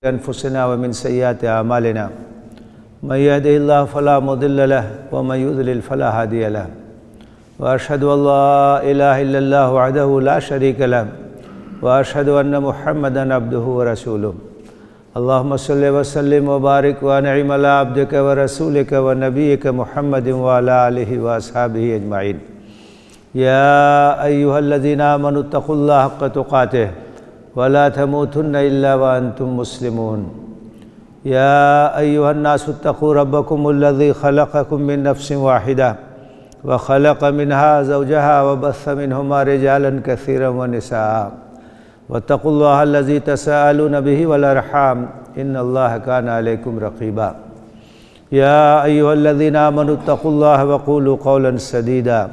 أنفسنا ومن سيئات أعمالنا من يهده الله فلا مضل له ومن يضلل فلا هادي له وأشهد أن لا إله إلا الله وحده لا شريك له وأشهد أن محمدا عبده ورسوله اللهم صل وسلم وبارك وأنعم على عبدك ورسولك ونبيك محمد وعلى آله وأصحابه أجمعين يا أيها الذين آمنوا اتقوا الله حق تقاته ولا تموتن إلا وأنتم مسلمون يا أيها الناس اتقوا ربكم الذي خلقكم من نفس واحدة وخلق منها زوجها وبث منهما رجالا كثيرا ونساء واتقوا الله الذي تساءلون به والأرحام إن الله كان عليكم رقيبا يا أيها الذين آمنوا اتقوا الله وقولوا قولا سديدا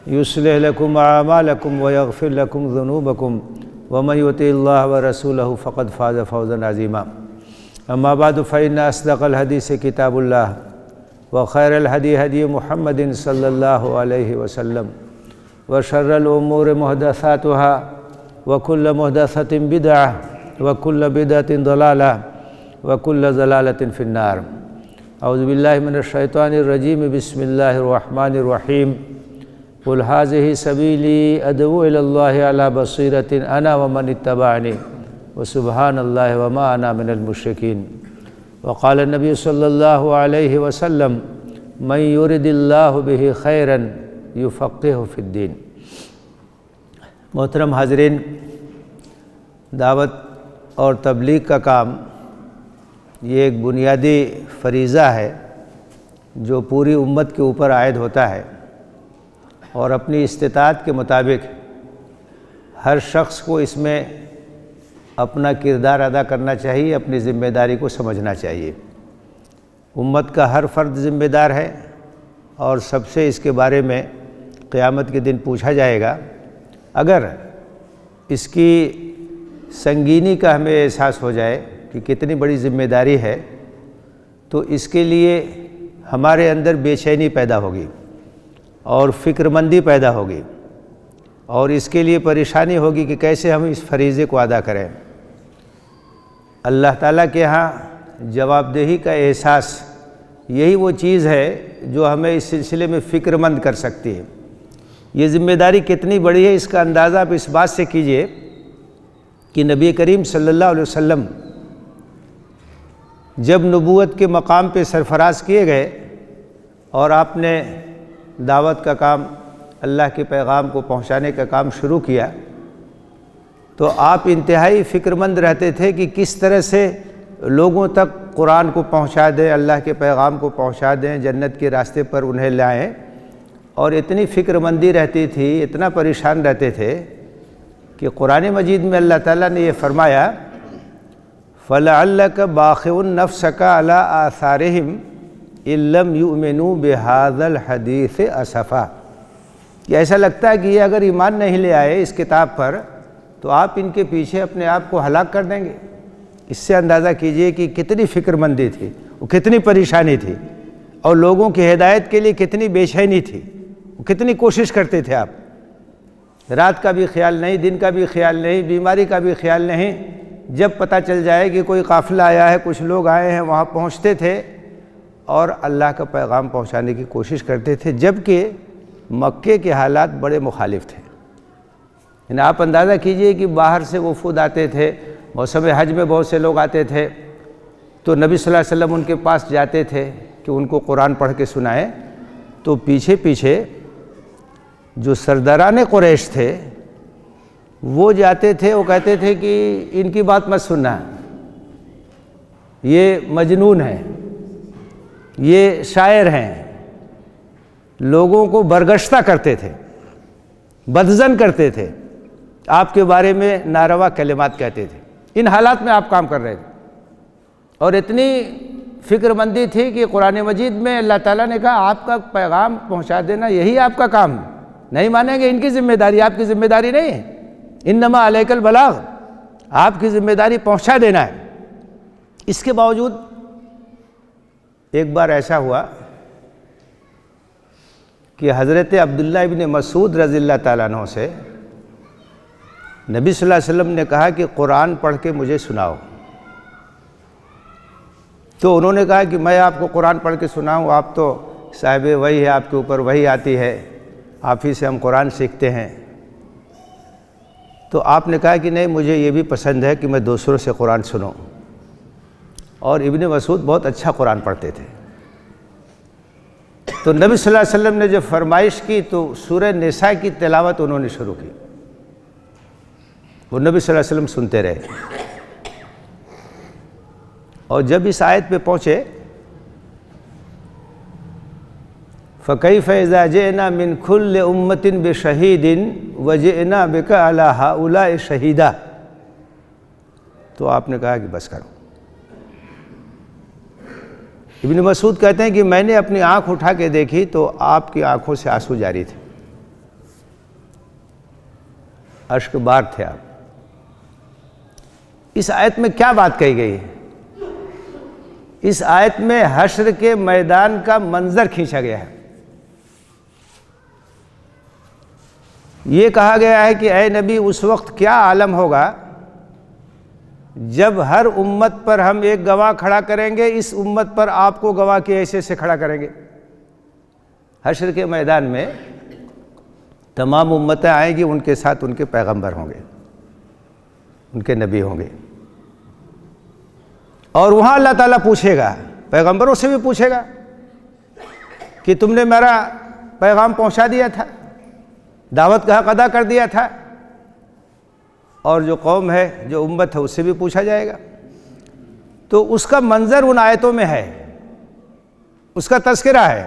يصلح لكم أعمالكم ويغفر لكم ذنوبكم ومن يطع الله ورسوله فقد فاز فوزا عظيما أما بعد فإن أصدق الحديث كتاب الله وخير الهدي هدي محمد صلى الله عليه وسلم وشر الأمور محدثاتها وكل محدثة بدعة وكل بدعة ضلالة وكل ضلالة في النار أعوذ بالله من الشيطان الرجيم بسم الله الرحمن الرحيم قل هذه سبيلي أدعو إلى الله على بصيرة أنا ومن اتبعني وسبحان الله وما أنا من المشركين وقال النبي صلى الله عليه وسلم من يرد الله به خيرا يفقهه في الدين۔ محترم حاضرین، دعوت اور تبلیغ کا کام یہ ایک بنیادی فریضہ ہے جو پوری امت کے اوپر عائد ہوتا ہے، اور اپنی استطاعت کے مطابق ہر شخص کو اس میں اپنا کردار ادا کرنا چاہیے، اپنی ذمہ داری کو سمجھنا چاہیے۔ امت کا ہر فرد ذمہ دار ہے اور سب سے اس کے بارے میں قیامت کے دن پوچھا جائے گا۔ اگر اس کی سنگینی کا ہمیں احساس ہو جائے کہ کتنی بڑی ذمہ داری ہے، تو اس کے لیے ہمارے اندر بے چینی پیدا ہوگی اور فکر مندی پیدا ہوگی، اور اس کے لیے پریشانی ہوگی کہ کیسے ہم اس فریضے کو ادا کریں۔ اللہ تعالیٰ کے ہاں جواب دہی کا احساس یہی وہ چیز ہے جو ہمیں اس سلسلے میں فکر مند کر سکتی ہے۔ یہ ذمہ داری کتنی بڑی ہے اس کا اندازہ آپ اس بات سے کیجئے کہ نبی کریم صلی اللہ علیہ وسلم جب نبوت کے مقام پہ سرفراز کیے گئے اور آپ نے دعوت کا کام، اللہ کے پیغام کو پہنچانے کا کام شروع کیا، تو آپ انتہائی فکر مند رہتے تھے کہ کس طرح سے لوگوں تک قرآن کو پہنچا دیں، اللہ کے پیغام کو پہنچا دیں، جنت کے راستے پر انہیں لائیں، اور اتنی فکر مندی رہتی تھی، اتنا پریشان رہتے تھے کہ قرآن مجید میں اللہ تعالیٰ نے یہ فرمایا فَلَعَلَّكَ بَاخِعٌ نَفْسَكَ عَلَىٰ آثَارِهِمْ إِن لَّمْ يُؤْمِنُوا بِهَٰذَا الْحَدِيثِ أَسَفًا، کہ ایسا لگتا ہے کہ یہ اگر ایمان نہیں لے آئے اس کتاب پر تو آپ ان کے پیچھے اپنے آپ کو ہلاک کر دیں گے۔ اس سے اندازہ کیجئے کہ کتنی فکر مندی تھی، وہ کتنی پریشانی تھی، اور لوگوں کی ہدایت کے لیے کتنی بے چینی تھی، وہ کتنی کوشش کرتے تھے۔ آپ رات کا بھی خیال نہیں، دن کا بھی خیال نہیں، بیماری کا بھی خیال نہیں، جب پتہ چل جائے کہ کوئی قافلہ آیا ہے، کچھ لوگ آئے ہیں، وہاں پہنچتے تھے اور اللہ کا پیغام پہنچانے کی کوشش کرتے تھے، جبکہ مکے کے حالات بڑے مخالف تھے۔ یعنی آپ اندازہ کیجئے کہ باہر سے وفود آتے تھے، موسم حج میں بہت سے لوگ آتے تھے، تو نبی صلی اللہ علیہ وسلم ان کے پاس جاتے تھے کہ ان کو قرآن پڑھ کے سنائیں، تو پیچھے پیچھے جو سرداران قریش تھے وہ جاتے تھے، وہ کہتے تھے کہ ان کی بات مت سننا، یہ مجنون ہیں، یہ شاعر ہیں، لوگوں کو برگشتہ کرتے تھے، بدظن کرتے تھے، آپ کے بارے میں ناروا کلمات کہتے تھے۔ ان حالات میں آپ کام کر رہے تھے، اور اتنی فکر مندی تھی کہ قرآن مجید میں اللہ تعالیٰ نے کہا آپ کا پیغام پہنچا دینا یہی آپ کا کام ہے، نہیں مانیں گے، ان کی ذمہ داری، آپ کی ذمہ داری نہیں ہے۔ انما علیک البلاغ، آپ کی ذمہ داری پہنچا دینا ہے۔ اس کے باوجود ایک بار ایسا ہوا کہ حضرت عبداللہ ابن مسعود رضی اللہ تعالیٰ عنہ سے نبی صلی اللہ علیہ وسلم نے کہا کہ قرآن پڑھ کے مجھے سناؤ۔ تو انہوں نے کہا کہ میں آپ کو قرآن پڑھ کے سناؤں، آپ تو صاحب وحی ہے، آپ کے اوپر وحی آتی ہے، آپ ہی سے ہم قرآن سیکھتے ہیں۔ تو آپ نے کہا کہ نہیں، مجھے یہ بھی پسند ہے کہ میں دوسروں سے قرآن سنوں۔ اور ابن مسعود بہت اچھا قرآن پڑھتے تھے۔ تو نبی صلی اللہ علیہ وسلم نے جب فرمائش کی تو سورہ نساء کی تلاوت انہوں نے شروع کی، وہ نبی صلی اللہ علیہ وسلم سنتے رہے۔ اور جب اس آیت پہ پہنچے فَكَيْفَ إِذَا جِئْنَا مِنْ كُلِّ أُمَّةٍ بِشَهِيدٍ وَجِئْنَا بِكَ عَلَىٰ هَؤُلَاءِ شَهِيدًا، تو آپ نے کہا کہ بس کرو۔ ابن مسعود کہتے ہیں کہ میں نے اپنی آنکھ اٹھا کے دیکھی تو آپ کی آنکھوں سے آنسو جاری تھے، اشک بار تھے آپ۔ اس آیت میں کیا بات کہی گئی ہے؟ اس آیت میں حشر کے میدان کا منظر کھینچا گیا ہے۔ یہ کہا گیا ہے کہ اے نبی، اس وقت کیا عالم ہوگا جب ہر امت پر ہم ایک گواہ کھڑا کریں گے، اس امت پر آپ کو گواہ کے حیثیت سے کھڑا کریں گے۔ حشر کے میدان میں تمام امتیں آئیں گی، ان کے ساتھ ان کے پیغمبر ہوں گے، ان کے نبی ہوں گے، اور وہاں اللہ تعالیٰ پوچھے گا، پیغمبروں سے بھی پوچھے گا کہ تم نے میرا پیغام پہنچا دیا تھا، دعوت کا حق ادا کر دیا تھا، اور جو قوم ہے، جو امت ہے، اس سے بھی پوچھا جائے گا۔ تو اس کا منظر ان آیتوں میں ہے، اس کا تذکرہ ہے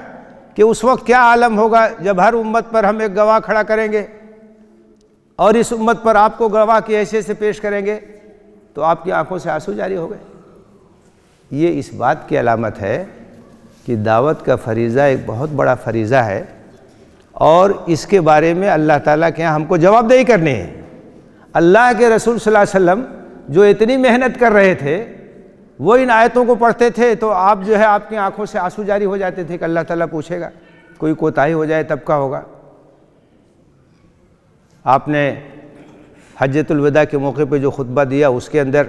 کہ اس وقت کیا عالم ہوگا جب ہر امت پر ہم ایک گواہ کھڑا کریں گے اور اس امت پر آپ کو گواہ کی حیثیت سے پیش کریں گے، تو آپ کی آنکھوں سے آنسو جاری ہو گئے۔ یہ اس بات کی علامت ہے کہ دعوت کا فریضہ ایک بہت بڑا فریضہ ہے، اور اس کے بارے میں اللہ تعالیٰ کے یہاں ہم کو جواب دہی کرنی ہے۔ اللہ کے رسول صلی اللہ علیہ وسلم جو اتنی محنت کر رہے تھے، وہ ان آیتوں کو پڑھتے تھے تو آپ جو ہے آپ کی آنکھوں سے آنسو جاری ہو جاتے تھے کہ اللہ تعالیٰ پوچھے گا، کوئی کوتاہی ہو جائے تب کا ہوگا۔ آپ نے حجۃ الوداع کے موقع پہ جو خطبہ دیا، اس کے اندر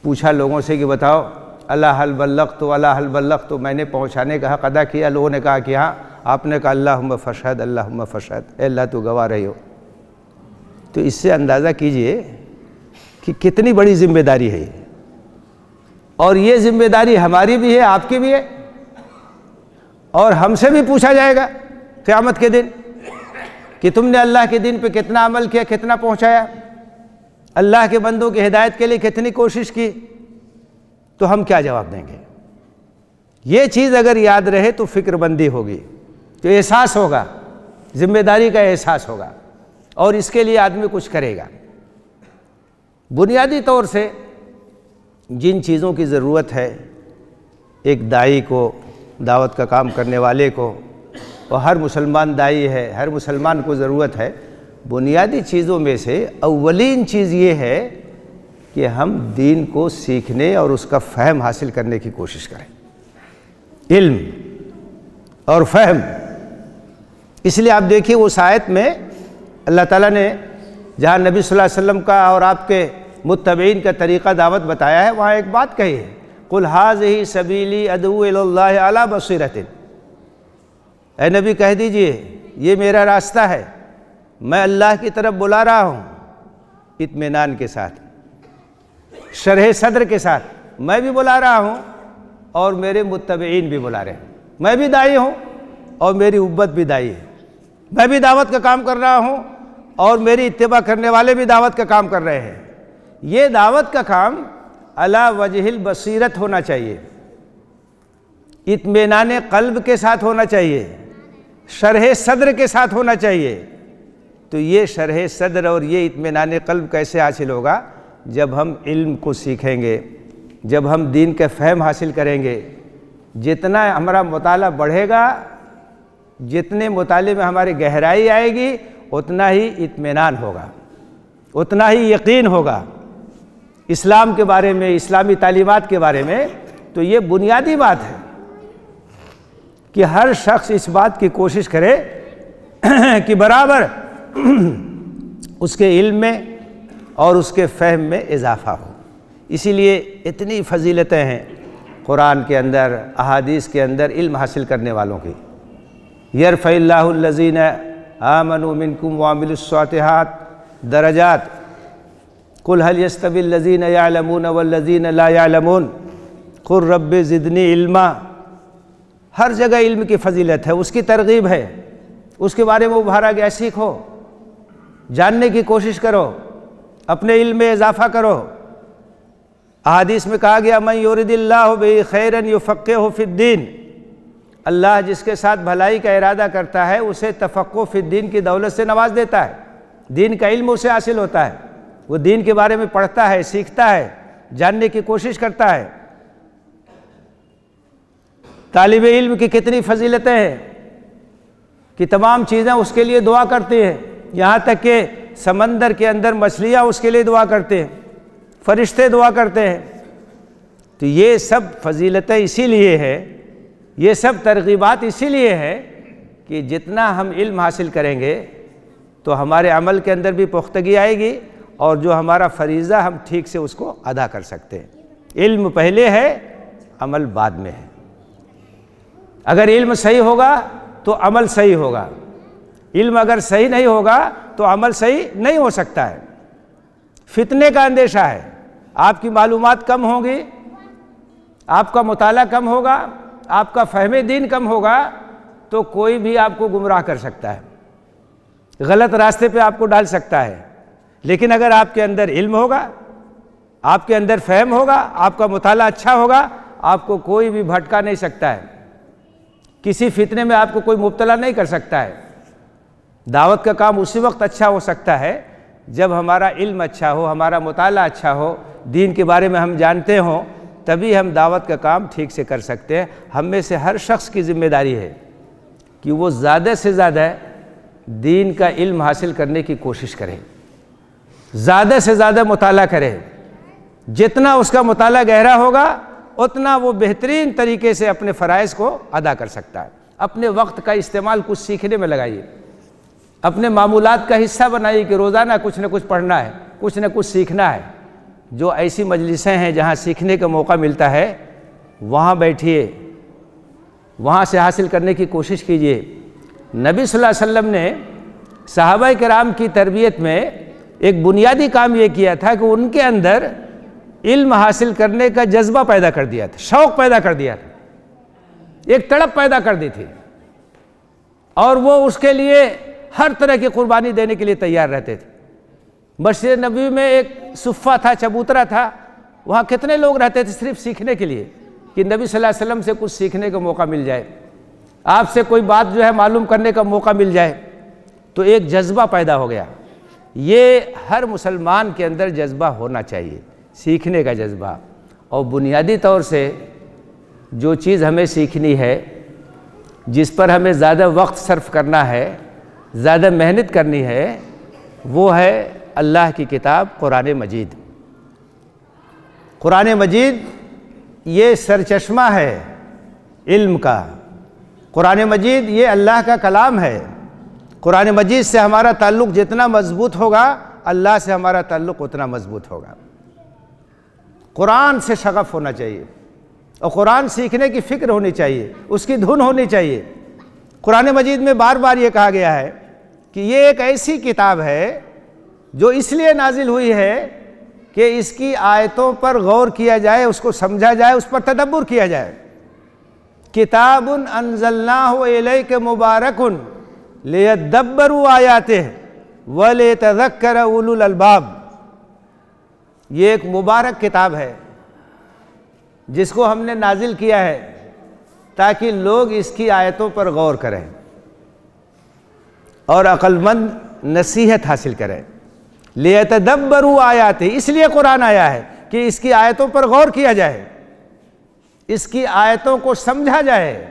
پوچھا لوگوں سے کہ بتاؤ اللہ حل بلغت اللہ حل بلغت، تو میں نے پہنچانے کا حق ادا کیا؟ لوگوں نے کہا کہ ہاں۔ آپ نے کہا اللہم فشہد، اللہم فشہد، اے اللہ تو گواہ رہی ہو۔ تو اس سے اندازہ کیجئے کہ کتنی بڑی ذمہ داری ہے، اور یہ ذمہ داری ہماری بھی ہے، آپ کی بھی ہے، اور ہم سے بھی پوچھا جائے گا قیامت کے دن کہ تم نے اللہ کے دین پہ کتنا عمل کیا، کتنا پہنچایا، اللہ کے بندوں کی ہدایت کے لیے کتنی کوشش کی، تو ہم کیا جواب دیں گے؟ یہ چیز اگر یاد رہے تو فکر بندی ہوگی، تو احساس ہوگا، ذمہ داری کا احساس ہوگا، اور اس کے لیے آدمی کچھ کرے گا۔ بنیادی طور سے جن چیزوں کی ضرورت ہے ایک داعی کو، دعوت کا کام کرنے والے کو، اور ہر مسلمان داعی ہے، ہر مسلمان کو ضرورت ہے، بنیادی چیزوں میں سے اولین چیز یہ ہے کہ ہم دین کو سیکھنے اور اس کا فہم حاصل کرنے کی کوشش کریں۔ علم اور فہم۔ اس لیے آپ دیکھیے اس آیت میں اللہ تعالیٰ نے جہاں نبی صلی اللہ علیہ وسلم کا اور آپ کے متبعین کا طریقہ دعوت بتایا ہے، وہاں ایک بات کہی ہے، قُلْ هَٰذِهِ سَبِيلِي أَدْعُو إِلَى اللَّهِ عَلَىٰ بَصِيرَةٍ، اے نبی کہہ دیجئے یہ میرا راستہ ہے، میں اللہ کی طرف بلا رہا ہوں، اطمینان کے ساتھ، شرح صدر کے ساتھ میں بھی بلا رہا ہوں، اور میرے متبعین بھی بلا رہے ہیں۔ میں بھی داعی ہوں اور میری امت بھی داعی ہے، میں بھی دعوت کا کام کر رہا ہوں اور میری اتباع کرنے والے بھی دعوت کا کام کر رہے ہیں۔ یہ دعوت کا کام علی وجہ البصیرت ہونا چاہیے، اطمینان قلب کے ساتھ ہونا چاہیے، شرح صدر کے ساتھ ہونا چاہیے۔ تو یہ شرح صدر اور یہ اطمینان قلب کیسے حاصل ہوگا؟ جب ہم علم کو سیکھیں گے، جب ہم دین کا فہم حاصل کریں گے۔ جتنا ہمارا مطالعہ بڑھے گا، جتنے مطالعے میں ہماری گہرائی آئے گی، اتنا ہی اطمینان ہوگا، اتنا ہی یقین ہوگا اسلام کے بارے میں، اسلامی تعلیمات کے بارے میں۔ تو یہ بنیادی بات ہے کہ ہر شخص اس بات کی کوشش کرے کہ برابر اس کے علم میں اور اس کے فہم میں اضافہ ہو۔ اسی لیے اتنی فضیلتیں ہیں قرآن کے اندر، احادیث کے اندر علم حاصل کرنے والوں کی۔ یرفع اللہ الذین آمنوا منکم وعملوا الصالحات درجات قل هل يستوي الذین یعلمون والذین لا یعلمون قل رب زدنی علما۔ ہر جگہ علم کی فضیلت ہے، اس کی ترغیب ہے، اس کے بارے میں ابھارا گیا، سیکھو، جاننے کی کوشش کرو، اپنے علم میں اضافہ کرو۔ احادیث میں کہا گیا من یرد اللہ بہ خیرا یفقہہ فی الدین، اللہ جس کے ساتھ بھلائی کا ارادہ کرتا ہے اسے تفقہ فی الدین کی دولت سے نواز دیتا ہے، دین کا علم اسے حاصل ہوتا ہے، وہ دین کے بارے میں پڑھتا ہے، سیکھتا ہے، جاننے کی کوشش کرتا ہے۔ طالب علم کی کتنی فضیلتیں ہیں کہ تمام چیزیں اس کے لیے دعا کرتی ہیں، یہاں تک کہ سمندر کے اندر مچھلیاں اس کے لیے دعا کرتے ہیں، فرشتے دعا کرتے ہیں۔ تو یہ سب فضیلتیں اسی لیے ہے، یہ سب ترغیبات اسی لیے ہے کہ جتنا ہم علم حاصل کریں گے تو ہمارے عمل کے اندر بھی پختگی آئے گی، اور جو ہمارا فریضہ ہم ٹھیک سے اس کو ادا کر سکتے ہیں۔ علم پہلے ہے، عمل بعد میں ہے۔ اگر علم صحیح ہوگا تو عمل صحیح ہوگا، علم اگر صحیح نہیں ہوگا تو عمل صحیح نہیں ہو سکتا ہے۔ فتنے کا اندیشہ ہے، آپ کی معلومات کم ہوں گی، آپ کا مطالعہ کم ہوگا، آپ کا فہم دین کم ہوگا تو کوئی بھی آپ کو گمراہ کر سکتا ہے، غلط راستے پہ آپ کو ڈال سکتا ہے۔ لیکن اگر آپ کے اندر علم ہوگا، آپ کے اندر فہم ہوگا، آپ کا مطالعہ اچھا ہوگا، آپ کو کوئی بھی بھٹکا نہیں سکتا ہے، کسی فتنے میں آپ کو کوئی مبتلا نہیں کر سکتا ہے۔ دعوت کا کام اسی وقت اچھا ہو سکتا ہے جب ہمارا علم اچھا ہو، ہمارا مطالعہ اچھا ہو، دین کے بارے میں ہم جانتے ہوں، تبھی ہم دعوت کا کام ٹھیک سے کر سکتے ہیں۔ ہم میں سے ہر شخص کی ذمہ داری ہے کہ وہ زیادہ سے زیادہ دین کا علم حاصل کرنے کی کوشش کرے، زیادہ سے زیادہ مطالعہ کرے۔ جتنا اس کا مطالعہ گہرا ہوگا اتنا وہ بہترین طریقے سے اپنے فرائض کو ادا کر سکتا ہے۔ اپنے وقت کا استعمال کچھ سیکھنے میں لگائیے، اپنے معمولات کا حصہ بنائیے کہ روزانہ کچھ نہ کچھ پڑھنا ہے، کچھ نہ کچھ سیکھنا ہے۔ جو ایسی مجلسیں ہیں جہاں سیکھنے کا موقع ملتا ہے وہاں بیٹھیے، وہاں سے حاصل کرنے کی کوشش کیجیے۔ نبی صلی اللہ علیہ وسلم نے صحابہ کرام کی تربیت میں ایک بنیادی کام یہ کیا تھا کہ ان کے اندر علم حاصل کرنے کا جذبہ پیدا کر دیا تھا، شوق پیدا کر دیا تھا، ایک تڑپ پیدا کر دی تھی، اور وہ اس کے لیے ہر طرح کی قربانی دینے کے لیے تیار رہتے تھے۔ مسجد نبوی میں ایک صفہ تھا، چبوترا تھا، وہاں کتنے لوگ رہتے تھے صرف سیکھنے کے لیے کہ نبی صلی اللہ علیہ وسلم سے کچھ سیکھنے کا موقع مل جائے، آپ سے کوئی بات جو ہے معلوم کرنے کا موقع مل جائے۔ تو ایک جذبہ پیدا ہو گیا۔ یہ ہر مسلمان کے اندر جذبہ ہونا چاہیے، سیکھنے کا جذبہ۔ اور بنیادی طور سے جو چیز ہمیں سیکھنی ہے، جس پر ہمیں زیادہ وقت صرف کرنا ہے، زیادہ محنت کرنی ہے، وہ ہے اللہ کی کتاب قرآن مجید۔ قرآن مجید یہ سرچشمہ ہے علم کا، قرآن مجید یہ اللہ کا کلام ہے۔ قرآن مجید سے ہمارا تعلق جتنا مضبوط ہوگا، اللہ سے ہمارا تعلق اتنا مضبوط ہوگا۔ قرآن سے شغف ہونا چاہیے، اور قرآن سیکھنے کی فکر ہونی چاہیے، اس کی دھن ہونی چاہیے۔ قرآن مجید میں بار بار یہ کہا گیا ہے کہ یہ ایک ایسی کتاب ہے جو اس لیے نازل ہوئی ہے کہ اس کی آیتوں پر غور کیا جائے، اس کو سمجھا جائے، اس پر تدبر کیا جائے۔ کتاب انزلناہ الیک مبارک لیدبروا آیاتہ ولیتذکر اولو الالباب۔ یہ ایک مبارک کتاب ہے جس کو ہم نے نازل کیا ہے تاکہ لوگ اس کی آیتوں پر غور کریں اور عقل مند نصیحت حاصل کریں۔ لیتدبروا آیاتہ، اس لیے قرآن آیا ہے کہ اس کی آیتوں پر غور کیا جائے، اس کی آیتوں کو سمجھا جائے،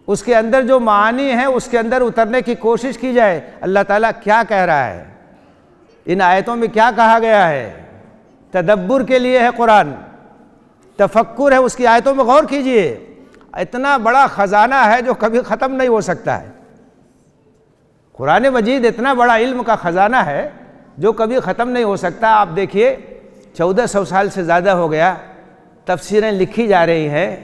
اس کے اندر جو معانی ہیں اس کے اندر اترنے کی کوشش کی جائے۔ اللہ تعالیٰ کیا کہہ رہا ہے، ان آیتوں میں کیا کہا گیا ہے؟ تدبر کے لیے ہے قرآن، تفکر ہے، اس کی آیتوں میں غور کیجئے۔ اتنا بڑا خزانہ ہے جو کبھی ختم نہیں ہو سکتا ہے۔ قرآن مجید اتنا بڑا علم کا خزانہ ہے جو کبھی ختم نہیں ہو سکتا۔ آپ دیکھیے 1400 سال سے زیادہ ہو گیا تفسیریں لکھی جا رہی ہیں،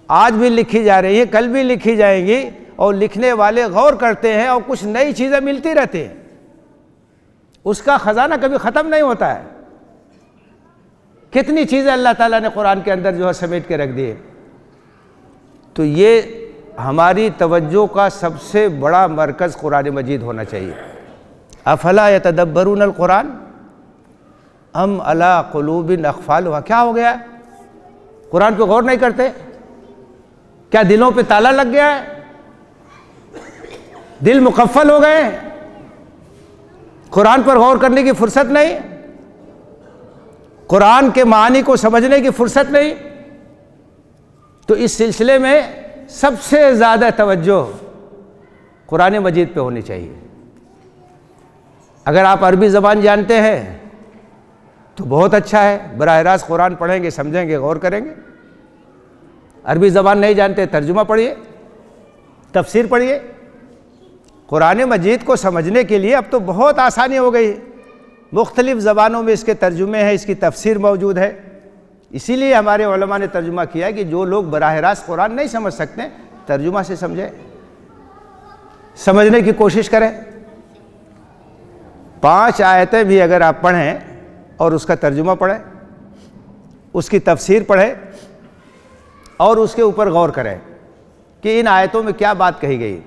آج بھی لکھی جا رہی ہیں، کل بھی لکھی جائیں گی، اور لکھنے والے غور کرتے ہیں اور کچھ نئی چیزیں ملتی رہتی ہیں، اس کا خزانہ کبھی ختم نہیں ہوتا ہے۔ کتنی چیزیں اللہ تعالیٰ نے قرآن کے اندر جو ہے سمیٹ کے رکھ دی ہے۔ تو یہ ہماری توجہ کا سب سے بڑا مرکز قرآن مجید ہونا چاہیے۔ افلا یتدبرون القرآن ام علی قلوب اقفالها، کیا ہو گیا؟ قرآن پہ غور نہیں کرتے؟ کیا دلوں پہ تالا لگ گیا ہے؟ دل مقفل ہو گئے؟ قرآن پر غور کرنے کی فرصت نہیں؟ قرآن کے معانی کو سمجھنے کی فرصت نہیں؟ تو اس سلسلے میں سب سے زیادہ توجہ قرآن مجید پہ ہونی چاہیے۔ اگر آپ عربی زبان جانتے ہیں تو بہت اچھا ہے، براہ راست قرآن پڑھیں گے، سمجھیں گے، غور کریں گے۔ عربی زبان نہیں جانتے، ترجمہ پڑھیے، تفسیر پڑھیے۔ قرآن مجید کو سمجھنے کے لیے اب تو بہت آسانی ہو گئی، مختلف زبانوں میں اس کے ترجمے ہیں، اس کی تفسیر موجود ہے۔ اسی لیے ہمارے علماء نے ترجمہ کیا کہ جو لوگ براہ راست قرآن نہیں سمجھ سکتے، ترجمہ سے سمجھیں، سمجھنے کی کوشش کریں۔ 5 آیتیں بھی اگر آپ پڑھیں اور اس کا ترجمہ پڑھیں، اس کی تفسیر پڑھیں اور اس کے اوپر غور کریں کہ ان آیتوں میں کیا بات کہی گئی،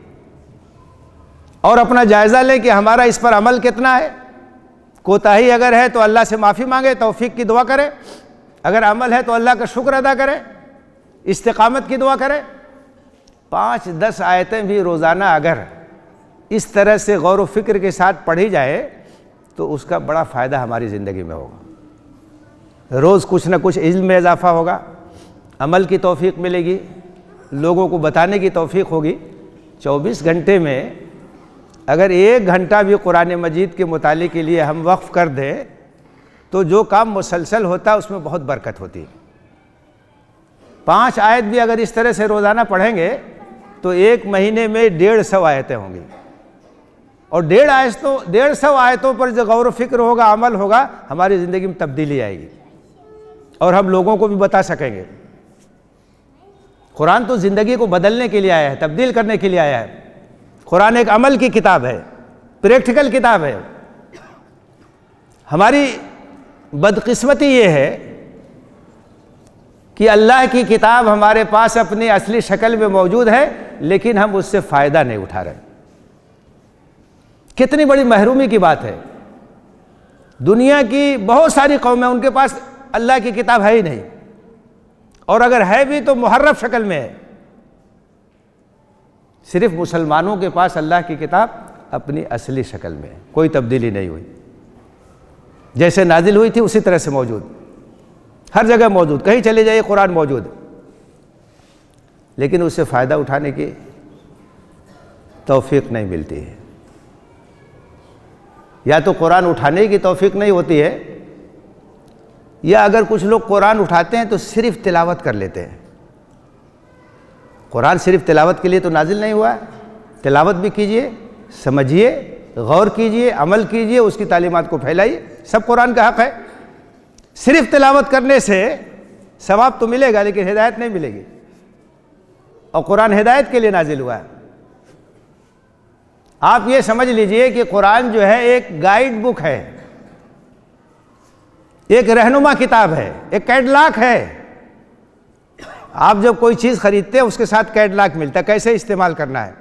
اور اپنا جائزہ لیں کہ ہمارا اس پر عمل کتنا ہے۔ کوتاہی اگر ہے تو اللہ سے معافی مانگے، توفیق کی دعا کریں، اگر عمل ہے تو اللہ کا شکر ادا کریں، استقامت کی دعا کریں۔ 5-10 آیتیں بھی روزانہ اگر اس طرح سے غور و فکر کے ساتھ پڑھی جائے تو اس کا بڑا فائدہ ہماری زندگی میں ہوگا۔ روز کچھ نہ کچھ علم میں اضافہ ہوگا، عمل کی توفیق ملے گی، لوگوں کو بتانے کی توفیق ہوگی۔ 24 گھنٹے میں اگر 1 گھنٹہ بھی قرآن مجید کے مطالعے کے لیے ہم وقف کر دیں تو جو کام مسلسل ہوتا ہے اس میں بہت برکت ہوتی ہے۔ 5 آیت بھی اگر اس طرح سے روزانہ پڑھیں گے تو 1 مہینے میں 150 آیتیں ہوں گی، اور 150 آیتوں پر جو غور و فکر ہوگا، عمل ہوگا، ہماری زندگی میں تبدیلی آئے گی اور ہم لوگوں کو بھی بتا سکیں گے۔ قرآن تو زندگی کو بدلنے کے لیے آیا ہے، تبدیل کرنے کے لیے آیا ہے۔ قرآن ایک عمل کی کتاب ہے، پریکٹیکل کتاب ہے۔ ہماری بدقسمتی یہ ہے کہ اللہ کی کتاب ہمارے پاس اپنی اصلی شکل میں موجود ہے، لیکن ہم اس سے فائدہ نہیں اٹھا رہے۔ کتنی بڑی محرومی کی بات ہے۔ دنیا کی بہت ساری قومیں، ان کے پاس اللہ کی کتاب ہے ہی نہیں، اور اگر ہے بھی تو محرف شکل میں ہے۔ صرف مسلمانوں کے پاس اللہ کی کتاب اپنی اصلی شکل میں ہے، کوئی تبدیلی نہیں ہوئی، جیسے نازل ہوئی تھی اسی طرح سے موجود، ہر جگہ موجود، کہیں چلے جائیے قرآن موجود، لیکن اس سے فائدہ اٹھانے کی توفیق نہیں ملتی ہے۔ یا تو قرآن اٹھانے کی توفیق نہیں ہوتی ہے، یا اگر کچھ لوگ قرآن اٹھاتے ہیں تو صرف تلاوت کر لیتے ہیں۔ قرآن صرف تلاوت کے لیے تو نازل نہیں ہوا ہے، تلاوت بھی کیجئے، سمجھیے، غور کیجئے، عمل کیجئے، اس کی تعلیمات کو پھیلائیے، سب قرآن کا حق ہے۔ صرف تلاوت کرنے سے ثواب تو ملے گا لیکن ہدایت نہیں ملے گی، اور قرآن ہدایت کے لیے نازل ہوا ہے۔ آپ یہ سمجھ لیجئے کہ قرآن جو ہے ایک گائیڈ بک ہے، ایک رہنما کتاب ہے، ایک کیٹلاگ ہے۔ آپ جب کوئی چیز خریدتے ہیں اس کے ساتھ کیٹلاگ ملتا ہے، کیسے استعمال کرنا ہے۔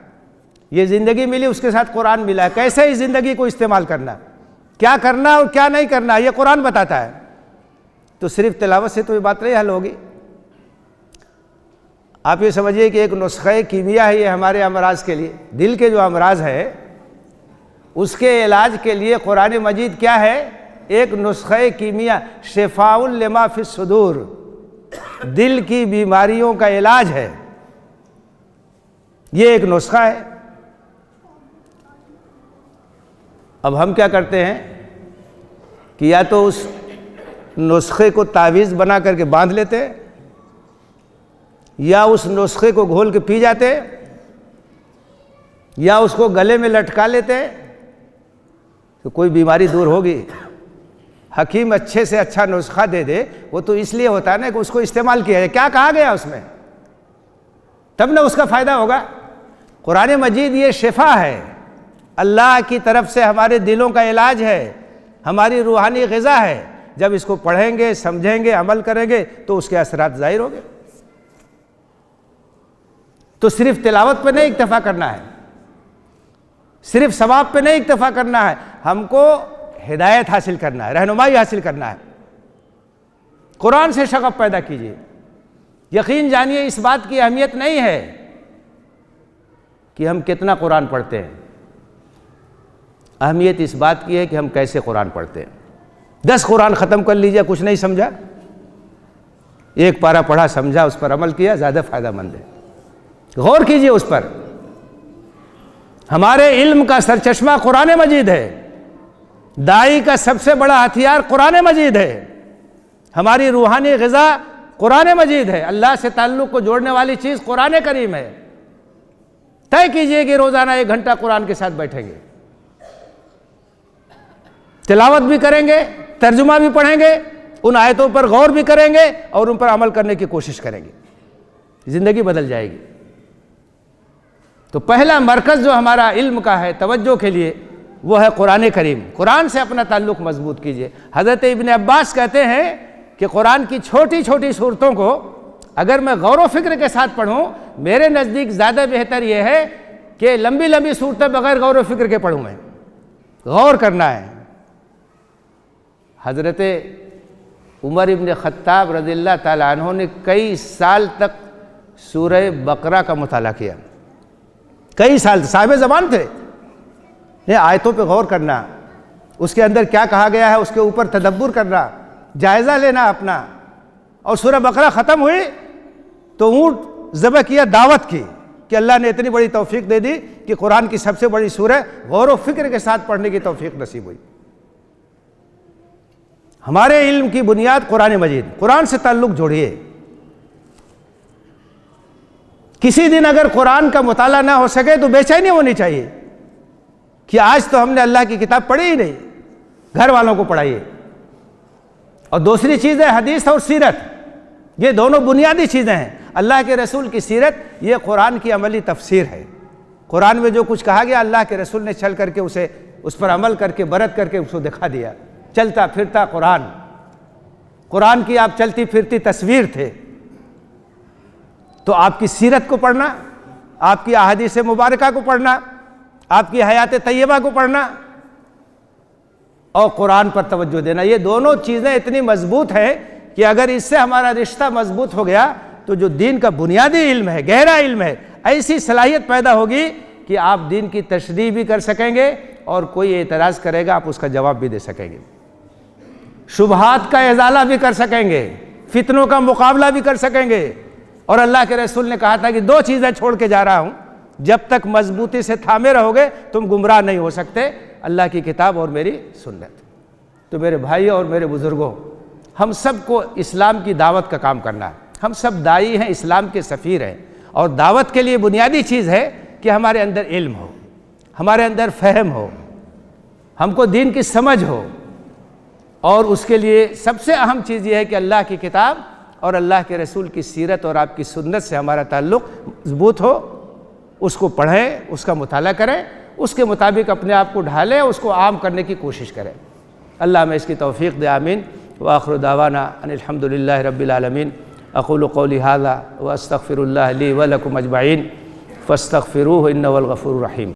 یہ زندگی ملی، اس کے ساتھ قرآن ملا ہے، کیسے اس زندگی کو استعمال کرنا، کیا کرنا اور کیا نہیں کرنا، یہ قرآن بتاتا ہے۔ تو صرف تلاوت سے تو یہ بات نہیں حل ہوگی۔ آپ یہ سمجھیے کہ ایک نسخہ کیمیا ہے یہ ہمارے امراض کے لیے، دل کے جو امراض ہے اس کے علاج کے لیے قرآن مجید کیا ہے؟ ایک نسخہ کیمیا، شفاء لما فی الصدور، دل کی بیماریوں کا علاج ہے، یہ ایک نسخہ ہے۔ اب ہم کیا کرتے ہیں کہ یا تو اس نسخے کو تعویذ بنا کر کے باندھ لیتے، یا اس نسخے کو گھول کے پی جاتے، یا اس کو گلے میں لٹکا لیتے، تو کوئی بیماری دور ہوگی؟ حکیم اچھے سے اچھا نسخہ دے دے وہ تو اس لیے ہوتا ہے نا کہ اس کو استعمال کیا ہے، کیا کہا گیا اس میں، تب نہ اس کا فائدہ ہوگا۔ قرآن مجید یہ شفا ہے، اللہ کی طرف سے ہمارے دلوں کا علاج ہے، ہماری روحانی غذا ہے۔ جب اس کو پڑھیں گے، سمجھیں گے، عمل کریں گے تو اس کے اثرات ظاہر ہوں گے۔ تو صرف تلاوت پہ نہیں اکتفا کرنا ہے، صرف ثواب پہ نہیں اکتفا کرنا ہے، ہم کو ہدایت حاصل کرنا ہے، رہنمائی حاصل کرنا ہے۔ قرآن سے شغف پیدا کیجیے۔ یقین جانیے اس بات کی اہمیت نہیں ہے کہ ہم کتنا قرآن پڑھتے ہیں، اہمیت اس بات کی ہے کہ ہم کیسے قرآن پڑھتے ہیں۔ 10 قرآن ختم کر لیجیے، کچھ نہیں سمجھا، ایک پارہ پڑھا سمجھا، اس پر عمل کیا، زیادہ فائدہ مند ہے۔ غور کیجیے اس پر۔ ہمارے علم کا سرچشمہ قرآن مجید ہے، داعی کا سب سے بڑا ہتھیار قرآن مجید ہے، ہماری روحانی غذا قرآن مجید ہے، اللہ سے تعلق کو جوڑنے والی چیز قرآن کریم ہے۔ طے کیجئے کہ روزانہ 1 گھنٹہ قرآن کے ساتھ بیٹھیں گے، تلاوت بھی کریں گے، ترجمہ بھی پڑھیں گے، ان آیتوں پر غور بھی کریں گے اور ان پر عمل کرنے کی کوشش کریں گے، زندگی بدل جائے گی۔ تو پہلا مرکز جو ہمارا علم کا ہے توجہ کے لیے وہ ہے قرآن کریم۔ قرآن سے اپنا تعلق مضبوط کیجئے۔ حضرت ابن عباس کہتے ہیں کہ قرآن کی چھوٹی چھوٹی صورتوں کو اگر میں غور و فکر کے ساتھ پڑھوں، میرے نزدیک زیادہ بہتر یہ ہے کہ لمبی لمبی صورتیں بغیر غور و فکر کے پڑھوں میں۔ غور کرنا ہے۔ حضرت عمر ابن خطاب رضی اللہ تعالیٰ عنہ نے کئی سال تک سورہ بقرہ کا مطالعہ کیا، کئی سال، صاحب زبان تھے۔ یہ آیتوں پہ غور کرنا، اس کے اندر کیا کہا گیا ہے اس کے اوپر تدبر کرنا، جائزہ لینا اپنا۔ اور سورہ بقرہ ختم ہوئی تو اونٹ ذبح کیا، دعوت کی کہ اللہ نے اتنی بڑی توفیق دے دی کہ قرآن کی سب سے بڑی سورہ غور و فکر کے ساتھ پڑھنے کی توفیق نصیب ہوئی۔ ہمارے علم کی بنیاد قرآن مجید، قرآن سے تعلق جوڑیے۔ کسی دن اگر قرآن کا مطالعہ نہ ہو سکے تو بے چینی ہونی چاہیے کہ آج تو ہم نے اللہ کی کتاب پڑھی ہی نہیں، گھر والوں کو پڑھائیے۔ اور دوسری چیز ہے حدیث اور سیرت، یہ دونوں بنیادی چیزیں ہیں۔ اللہ کے رسول کی سیرت یہ قرآن کی عملی تفسیر ہے۔ قرآن میں جو کچھ کہا گیا اللہ کے رسول نے چل کر کے اسے اس پر عمل کر کے برت کر کے اس کو دکھا دیا۔ چلتا پھرتا قرآن، قرآن کی آپ چلتی پھرتی تصویر تھے۔ تو آپ کی سیرت کو پڑھنا، آپ کی احادیث مبارکہ کو پڑھنا، آپ کی حیات طیبہ کو پڑھنا اور قرآن پر توجہ دینا، یہ دونوں چیزیں اتنی مضبوط ہیں کہ اگر اس سے ہمارا رشتہ مضبوط ہو گیا تو جو دین کا بنیادی علم ہے، گہرا علم ہے، ایسی صلاحیت پیدا ہوگی کہ آپ دین کی تشریح بھی کر سکیں گے اور کوئی اعتراض کرے گا آپ اس کا جواب بھی دے سکیں گے، شبہات کا ازالہ بھی کر سکیں گے، فتنوں کا مقابلہ بھی کر سکیں گے۔ اور اللہ کے رسول نے کہا تھا کہ 2 چیزیں چھوڑ کے جا رہا ہوں، جب تک مضبوطی سے تھامے رہو گے تم گمراہ نہیں ہو سکتے، اللہ کی کتاب اور میری سنت۔ تو میرے بھائیوں اور میرے بزرگوں، ہم سب کو اسلام کی دعوت کا کام کرنا ہے۔ ہم سب داعی ہیں، اسلام کے سفیر ہیں، اور دعوت کے لیے بنیادی چیز ہے کہ ہمارے اندر علم ہو، ہمارے اندر فہم ہو، ہم کو دین کی سمجھ ہو، اور اس کے لیے سب سے اہم چیز یہ ہے کہ اللہ کی کتاب اور اللہ کے رسول کی سیرت اور آپ کی سنت سے ہمارا تعلق مضبوط ہو۔ اس کو پڑھیں، اس کا مطالعہ کریں، اس کے مطابق اپنے آپ کو ڈھالیں، اس کو عام کرنے کی کوشش کریں۔ اللہ ہمیں اس کی توفیق دے، آمین۔ وآخر دعوانا ان الحمد للہ رب العالمین۔ اقول قولی ھذا واستغفر اللہ لی ولکم اجمعین فاستغفروہ انہ هو الغفور الرحیم۔